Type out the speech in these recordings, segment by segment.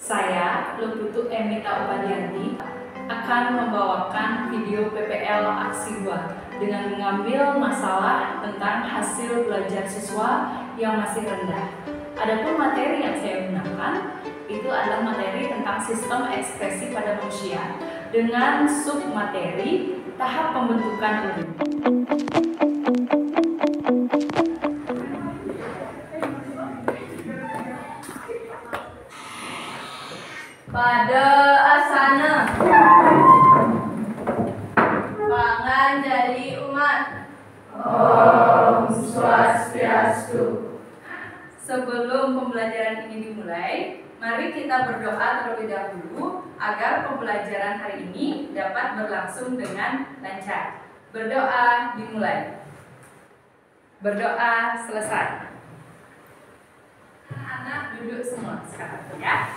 Saya, Luputu Emita Upadianti, akan membawakan video PPL Aksi 2 dengan mengambil masalah tentang hasil belajar siswa yang masih rendah. Adapun materi yang saya gunakan itu adalah materi tentang sistem ekspresi pada manusia dengan submateri tahap pembentukan urin. Pada asana pangan jadi umat. Om Swastiastu. Sebelum pembelajaran ini dimulai, mari kita berdoa terlebih dahulu agar pembelajaran hari ini dapat berlangsung dengan lancar. Berdoa dimulai. Berdoa selesai. Anak duduk semua sekarang ya.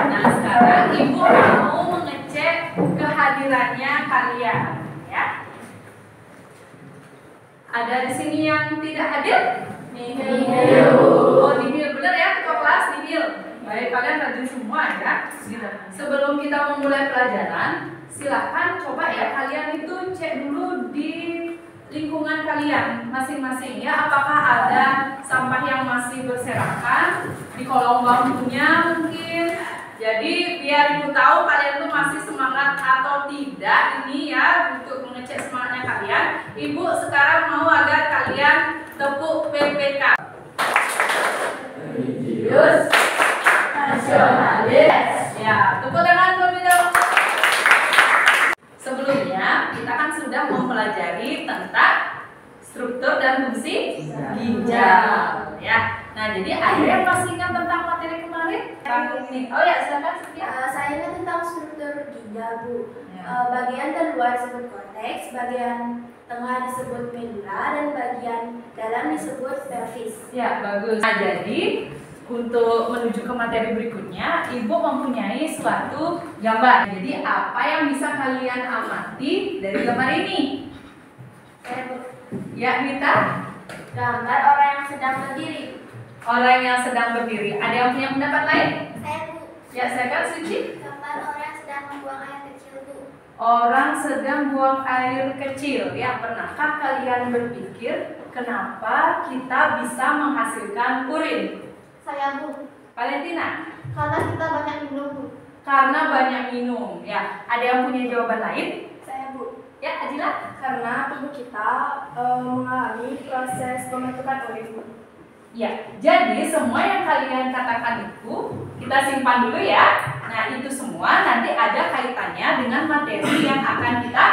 Nah, sekarang Ibu mau mengecek kehadirannya kalian ya. Ada di sini yang tidak hadir? Nihil. Oh, nihil, benar ya ketua kelas, nihil. Baik, kalian rajin semua ya. Sebelum kita memulai pelajaran, silakan coba ya kalian itu cek dulu di lingkungan kalian masing-masing ya, apakah ada sampah yang masih berserakan di kolong bangkunya mungkin. Jadi biar Ibu tahu kalian tuh masih semangat atau tidak ini ya, untuk mengecek semangatnya kalian. Ibu sekarang mau agar kalian tepuk PPK. Religius, nasionalis. Ya, tepuk tangan terlebih dahulu. Sebelumnya kita kan sudah mempelajari tentang struktur dan fungsi ginjal ya. Nah, jadi ada yang masih ingat tentang materi kemarin? Ini. Oh ya, silakan Sofia. Saya ingat tentang struktur ginjal, Bu. Ya. Bagian terluar disebut korteks, bagian tengah disebut medula, dan bagian dalam disebut pelvis. Ya, bagus. Nah, jadi untuk menuju ke materi berikutnya, Ibu mempunyai suatu gambar. Jadi apa yang bisa kalian amati dari gambar ini? Ya, Mita? Gambar orang yang sedang berdiri. Orang yang sedang berdiri. Ada yang punya pendapat lain? Saya, Bu. Ya, silakan Suci. Gambar orang yang sedang membuang air kecil, Bu. Orang sedang buang air kecil. Ya, pernahkah kalian berpikir kenapa kita bisa menghasilkan urin? Saya, Bu. Valentina? Karena kita banyak minum, Bu. Karena banyak minum. Ya, ada yang punya jawaban lain? Saya, Bu. Ya, Adila? Karena tubuh kita mengalami proses pembentukan urin, Bu. Ya, jadi semua yang kalian katakan itu kita simpan dulu ya. Nah, itu semua nanti ada kaitannya dengan materi yang akan kita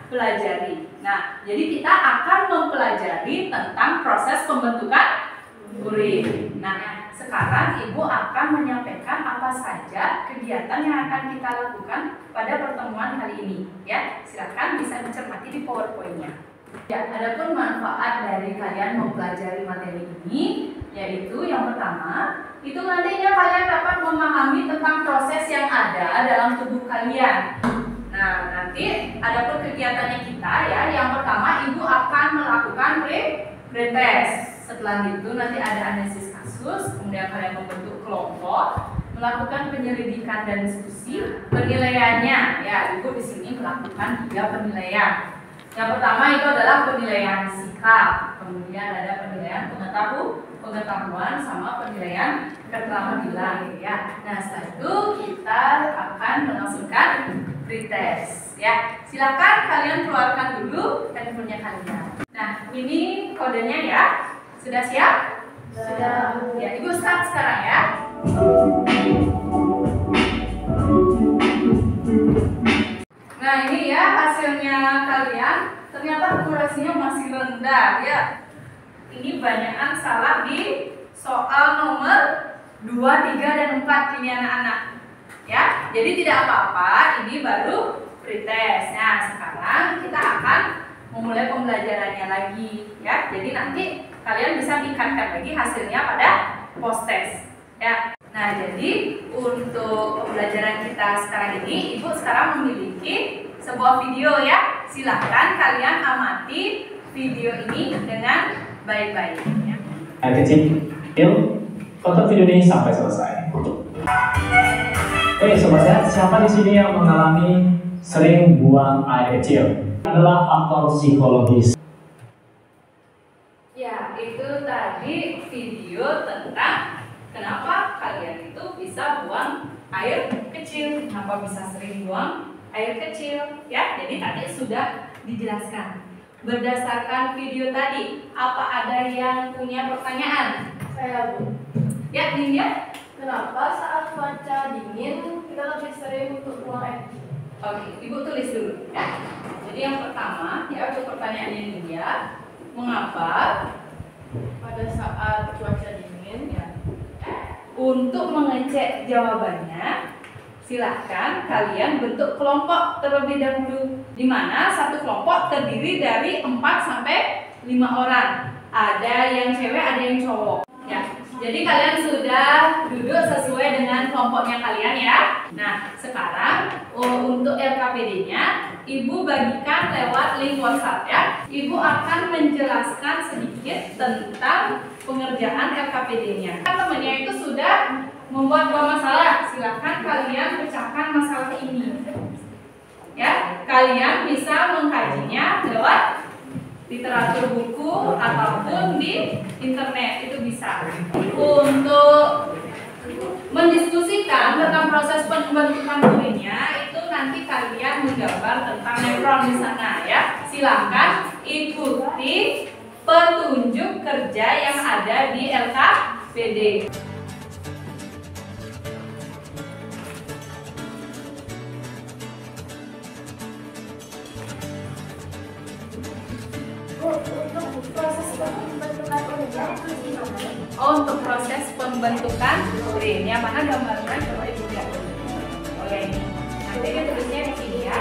pelajari. Nah, jadi kita akan mempelajari tentang proses pembentukan urin. Nah, sekarang Ibu akan menyampaikan apa saja kegiatan yang akan kita lakukan pada pertemuan kali ini. Ya, silakan bisa dicermati di PowerPoint-nya. Ya, adapun manfaat dari kalian mempelajari materi ini, yaitu yang pertama, itu nantinya kalian dapat memahami tentang proses yang ada dalam tubuh kalian. Nah, nanti adapun kegiatannya kita ya, yang pertama Ibu akan melakukan pretest. Setelah itu nanti ada analisis kasus, kemudian kalian membentuk kelompok, melakukan penyelidikan dan diskusi, penilaiannya ya, Ibu di sini melakukan 3 penilaian. Yang pertama itu adalah penilaian sikap, kemudian ada penilaian pengetahuan sama penilaian keterampilan ya. Nah, setelah itu kita akan melangsungkan pretest ya. Silakan kalian keluarkan dulu handphonenya kalian. Nah, ini kodenya ya. Sudah siap? Sudah. Ya, Ibu start sekarang ya. Nah, ini ya hasilnya kalian. Ternyata akurasinya masih rendah ya. Ini banyakan salah di soal nomor 2, 3, dan 4 ini anak-anak. Ya, jadi tidak apa-apa, ini baru pretest. Nah, sekarang kita akan memulai pembelajarannya lagi ya. Jadi nanti kalian bisa tingkatkan lagi hasilnya pada post test ya. Nah, jadi untuk pembelajaran kita sekarang ini, Ibu sekarang memiliki sebuah video ya. Silahkan kalian amati video ini dengan baik-baik ya. Kecil, foto video ini sampai selesai. Sobat Sehat, siapa di sini yang mengalami sering buang air kecil? Adalah faktor psikologis. Ya, itu tadi video tentang kenapa kalian itu bisa buang air kecil, kenapa bisa sering buang air kecil, ya. Jadi tadi sudah dijelaskan. Berdasarkan video tadi, apa ada yang punya pertanyaan? Saya Bu. Ya, Dinda. Kenapa saat cuaca dingin kita lebih sering untuk buang air kecil? Oke, Ibu tulis dulu ya. Jadi yang pertama, ya untuk pertanyaannya Dinda, mengapa Pada saat cuaca dingin ya. Untuk mengecek jawabannya, silahkan kalian bentuk kelompok terlebih dahulu, di mana satu kelompok terdiri dari 4 sampai 5 orang. Ada yang cewek, ada yang cowok. Ya, jadi kalian sudah duduk sesuai dengan kelompoknya kalian ya. Nah, sekarang untuk LKPD-nya, Ibu bagikan lewat link WhatsApp ya. Ibu akan menjelaskan sedikit tentang pengerjaan LKPD-nya. Temannya itu sudah membuat 2 masalah. Silahkan kalian pecahkan masalah ini. Ya, kalian bisa mengkajinya lewat literatur buku ataupun di internet, itu bisa. Untuk mendiskusikan tentang proses pembentukan kulinya, itu nanti kalian menggambar tentang neuron di sana ya. Silahkan ikuti petunjuk kerja yang ada di LKPD. Untuk proses pembentukan urinnya itu gimana? Oh, untuk proses pembentukan urin, yang mana gambarnya coba Ibu lihat. Oke, nanti ditulisnya di sini ya.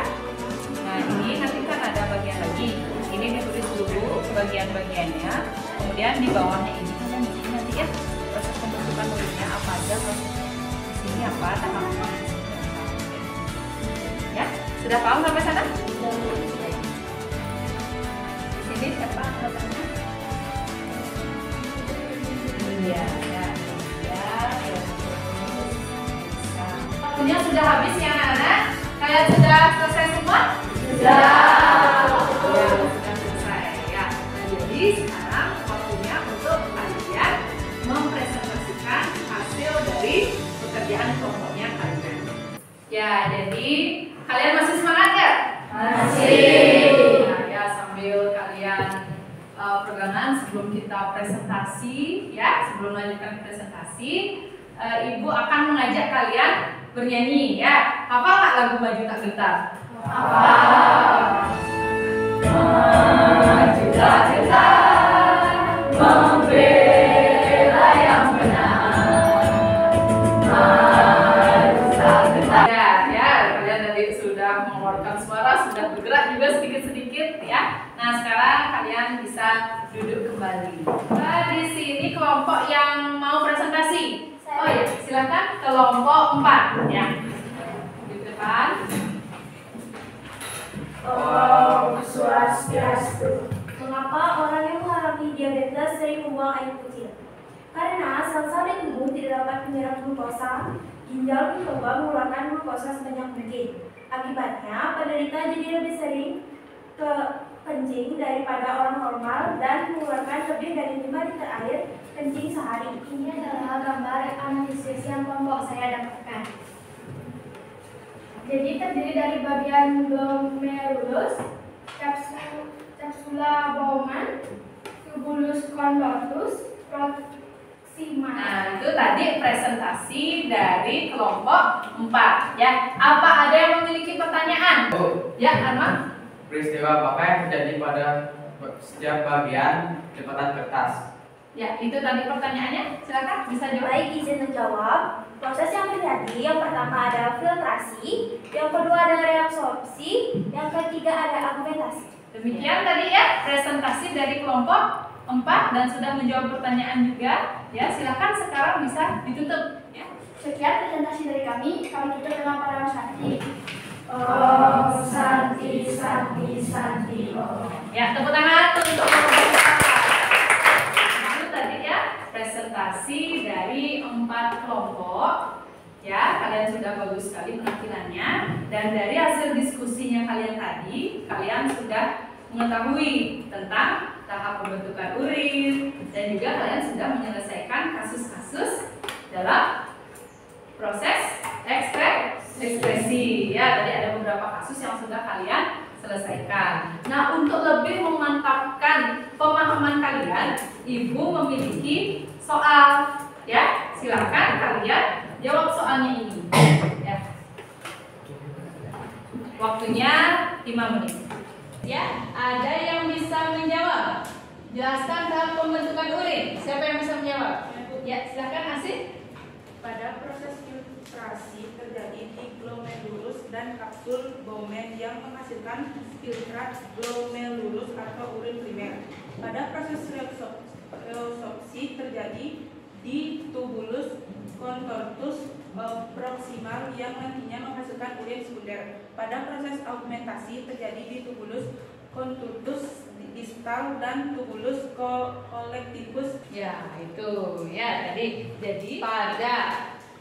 Nah, ini nanti kan ada bagian lagi. Ini ditulis dulu bagian-bagiannya, kemudian di bawahnya ini kan di sini nanti ya proses pembentukan urinnya apa aja, proses di sini apa tahapnya. Ya, sudah paham sampai sana? Di sini siapa angkatannya? Iya, ya. Waktunya sudah habis ya anak-anak? Kalian sudah selesai semua? Sudah. Ya, sudah selesai ya. Jadi sekarang waktunya untuk kalian mempresentasikan hasil dari pekerjaan kelompoknya kalian. Ya, jadi kalian masih semangat ya? Masih. Nah, ya sambil kalian pegangan sebelum kita presentasi ya, sebelum melanjutkan presentasi, Ibu akan mengajak kalian bernyanyi ya. Hafal nggak lagu Maju Tak Gentar? Hafal. Maju tak gentar, membela yang benar. Maju tak gentar. Ya, kalian tadi sudah mengeluarkan suara, sudah bergerak juga sedikit-sedikit ya. Nah, sekarang kalian bisa duduk kembali. Nah, di sini kelompok yang mau presentasi. Oh ya, silakan kelompok 4 ya. Di depan. Om Swastiastu. Mengapa orang yang mengalami diabetes sering membuang air kecil? Karena sel-sel di tubuh tidak dapat menyerap glukosa, ginjal mencoba mengeluarkan glukosa sebanyak mungkin. Akibatnya, penderita jadi lebih sering kencing daripada orang normal dan mengeluarkan lebih dari 5 liter air kencing sehari. Ini adalah gambar analisis yang kelompok saya dapatkan. Jadi terdiri dari bagian glomerulus, capsula Bowman, tubulus convolutus, proxima. Nah, itu tadi presentasi dari kelompok 4 ya. Apa ada yang memiliki pertanyaan? Ya, Arman. Peristiwa apa yang terjadi pada setiap bagian lipatan kertas? Ya, itu tadi pertanyaannya. Silakan bisa jawab. Baik, izin menjawab. Proses yang terjadi, yang pertama ada filtrasi, yang kedua ada reabsorpsi, yang ketiga ada argumentasi. Demikian tadi ya presentasi dari kelompok 4 dan sudah menjawab pertanyaan juga. Ya, silakan sekarang bisa ditutup. Ya. Sekian presentasi dari kami tutup dengan para Santi. Om Santi Santi Santi Om. Ya, tepuk tangan untuk kelompok 4. Itu tadi ya presentasi dari 4 kelompok kalian sudah bagus sekali penampilannya, dan dari hasil diskusinya kalian tadi, kalian sudah mengetahui tentang tahap pembentukan urin, dan juga kalian sudah menyelesaikan kasus-kasus dalam proses ekspresi. Ya, tadi ada beberapa kasus yang sudah kalian selesaikan. Nah, untuk lebih memantapkan pemahaman kalian, Ibu memiliki soal. Ya, silakan kalian jawab soalnya ini. Ya. Waktunya 5 menit. Ya, ada yang bisa menjawab? Jelaskan tahap pembentukan urin. Siapa yang bisa menjawab? Ya, silakan Asih. Pada proses filtrasi terjadi di glomerulus dan kapsul Bowman yang menghasilkan filtrat glomerulus atau urin primer. Pada proses reabsorpsi terjadi di tubulus contortus proximal yang nantinya menghasilkan urin sekunder. Pada proses augmentasi terjadi di tubulus contortus distal dan tubulus collectivus. Ya, itu ya tadi. Jadi pada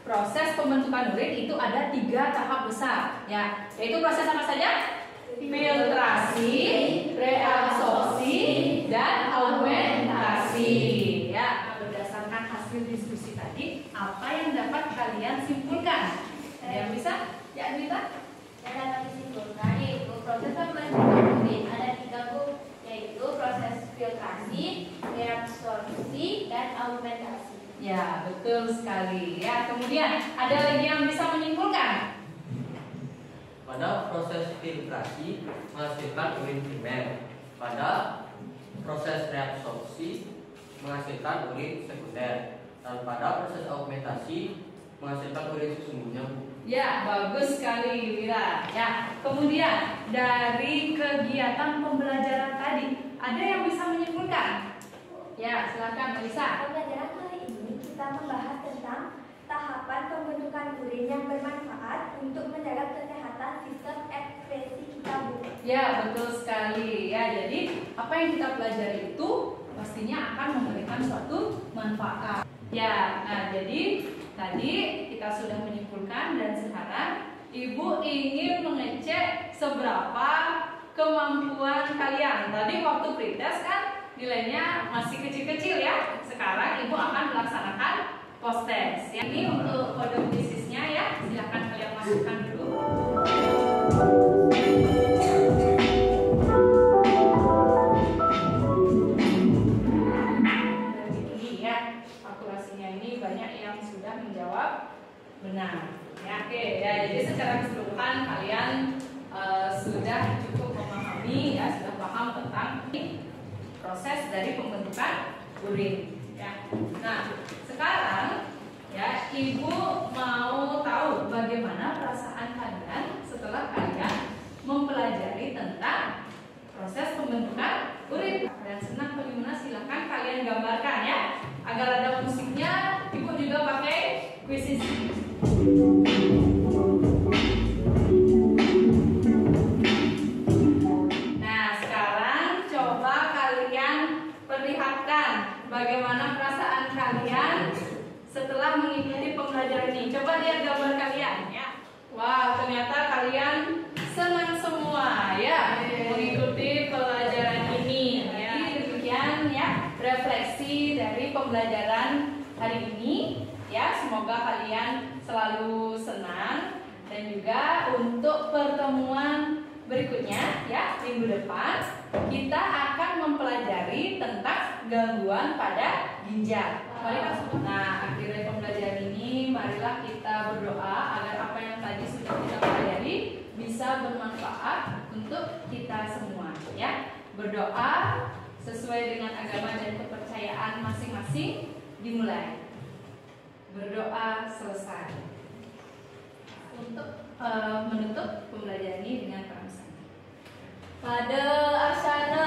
proses pembentukan urin itu ada 3 tahap besar, ya, yaitu proses apa saja? Filtrasi, reabsorpsi, dan augmentasi. Ya, berdasarkan hasil diskusi tadi, apa yang dapat kalian simpulkan? Ada yang bisa? Ya, Adwita? Yang dapat disimpulkan yaitu proses pembentukan urin ada 3 yaitu proses filtrasi, reabsorpsi, dan augmentasi. Ya, betul sekali. Ya, kemudian ada lagi yang bisa menyimpulkan? Pada proses filtrasi menghasilkan urin primer. Pada proses reabsorpsi menghasilkan urin sekunder. Dan pada proses augmentasi menghasilkan urin sesungguhnya. Ya, bagus sekali Wira. Ya, kemudian dari kegiatan pembelajaran tadi, ada yang bisa menyimpulkan? Ya, silakan Melisa. Pembelajaran kali ini kita membahas tentang tahapan pembentukan urin yang bermanfaat untuk menjaga kesehatan sistem ekspresi kita, Bu. Ya, betul sekali. Ya, jadi apa yang kita pelajari itu pastinya akan memberikan suatu manfaat. Ya, nah jadi tadi kita sudah menyimpulkan dan sekarang Ibu ingin mengecek seberapa kemampuan kalian. Tadi waktu pretest kan nilainya masih kecil-kecil ya. Sekarang Ibu akan melaksanakan post test. Ya, ini untuk kode bisnisnya ya. Silahkan kalian masukkan dulu. Ini ya, kalkulasinya ini banyak yang sudah menjawab benar. Ya, oke. Ya, jadi secara keseluruhan kalian sudah cukup memahami ya, sudah paham tentang proses dari pembentukan urin. Ya. Nah, sekarang ya Ibu mau tahu bagaimana perasaan kalian setelah kalian mempelajari tentang proses pembentukan urin. Kalian senang bagaimana? Silahkan kalian gambarkan ya. Agar ada musiknya, Ibu juga pakai kuisis. Nah, sekarang coba kalian perlihatkan bagaimana perasaan kalian setelah mengikuti pembelajaran ini. Coba lihat gambar kalian ya. Wow, ternyata kalian senang semua ya mengikuti pelajaran ini. Jadi demikian ya refleksi dari pembelajaran hari ini ya. Semoga kalian selalu senang, dan juga untuk pertemuan berikutnya ya minggu depan kita akan mempelajari tentang gangguan pada ginjal. Nah, akhir dari pembelajaran ini marilah kita berdoa agar apa yang tadi sudah kita pelajari bisa bermanfaat untuk kita semua ya. Berdoa sesuai dengan agama dan kepercayaan masing-masing dimulai. Berdoa selesai. Untuk menutup pembelajaran ini dengan perangsang. Pada asana